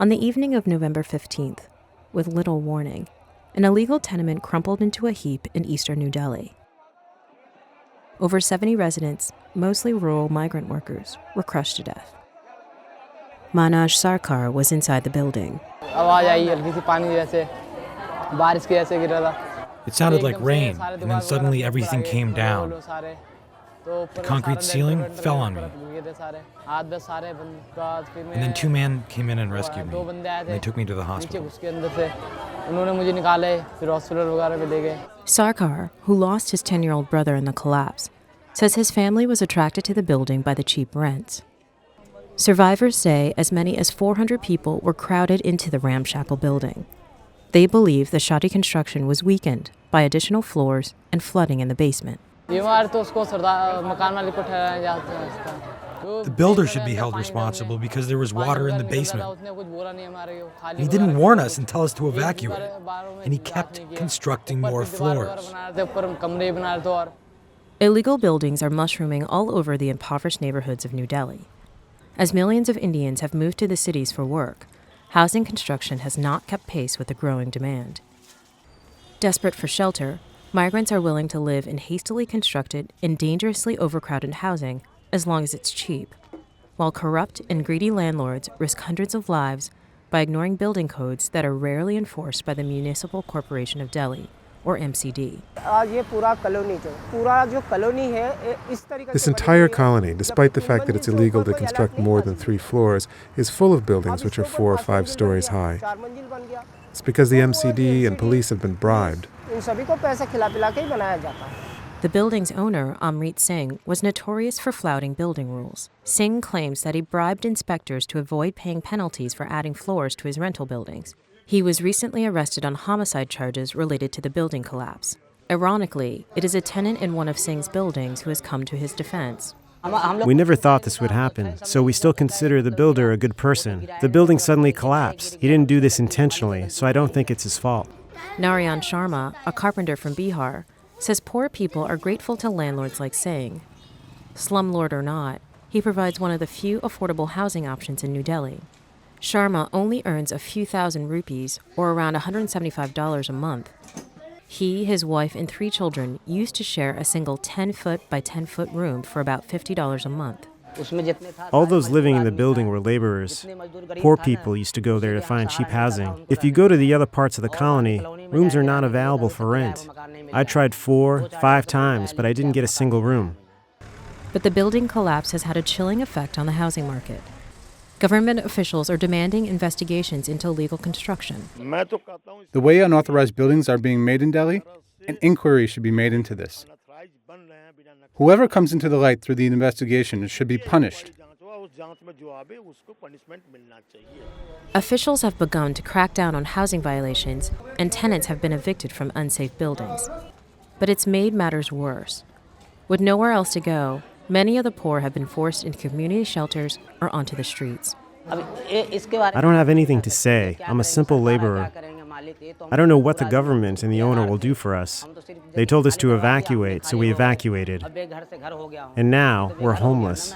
On the evening of November 15th, with little warning, an illegal tenement crumpled into a heap in eastern New Delhi. Over 70 residents, mostly rural migrant workers, were crushed to death. Manoj Sarkar was inside the building. It sounded like rain, and then suddenly everything came down. The concrete ceiling fell on me. And then 2 men came in and rescued me, and they took me to the hospital. Sarkar, who lost his 10-year-old brother in the collapse, says his family was attracted to the building by the cheap rents. Survivors say as many as 400 people were crowded into the ramshackle building. They believe the shoddy construction was weakened by additional floors and flooding in the basement. The builder should be held responsible because there was water in the basement. And he didn't warn us and tell us to evacuate. And he kept constructing more floors. Illegal buildings are mushrooming all over the impoverished neighborhoods of New Delhi. As millions of Indians have moved to the cities for work, housing construction has not kept pace with the growing demand. Desperate for shelter, migrants are willing to live in hastily constructed and dangerously overcrowded housing as long as it's cheap, while corrupt and greedy landlords risk hundreds of lives by ignoring building codes that are rarely enforced by the Municipal Corporation of Delhi, or MCD. This entire colony, despite the fact that it's illegal to construct more than 3 floors, is full of buildings which are 4 or 5 stories high. It's because the MCD and police have been bribed. The building's owner, Amrit Singh, was notorious for flouting building rules. Singh claims that he bribed inspectors to avoid paying penalties for adding floors to his rental buildings. He was recently arrested on homicide charges related to the building collapse. Ironically, it is a tenant in one of Singh's buildings who has come to his defense. We never thought this would happen, so we still consider the builder a good person. The building suddenly collapsed. He didn't do this intentionally, so I don't think it's his fault. Narayan Sharma, a carpenter from Bihar, says poor people are grateful to landlords like Singh. Slumlord or not, he provides one of the few affordable housing options in New Delhi. Sharma only earns a few thousand rupees, or around $175 a month. He, his wife, and 3 children used to share a single 10-foot by 10-foot room for about $50 a month. All those living in the building were laborers. Poor people used to go there to find cheap housing. If you go to the other parts of the colony, rooms are not available for rent. I tried 4, 5 times, but I didn't get a single room. But the building collapse has had a chilling effect on the housing market. Government officials are demanding investigations into illegal construction. The way unauthorized buildings are being made in Delhi, an inquiry should be made into this. Whoever comes into the light through the investigation should be punished. Officials have begun to crack down on housing violations, and tenants have been evicted from unsafe buildings. But it's made matters worse. With nowhere else to go, many of the poor have been forced into community shelters or onto the streets. I don't have anything to say. I'm a simple laborer. I don't know what the government and the owner will do for us. They told us to evacuate, so we evacuated. And now we're homeless.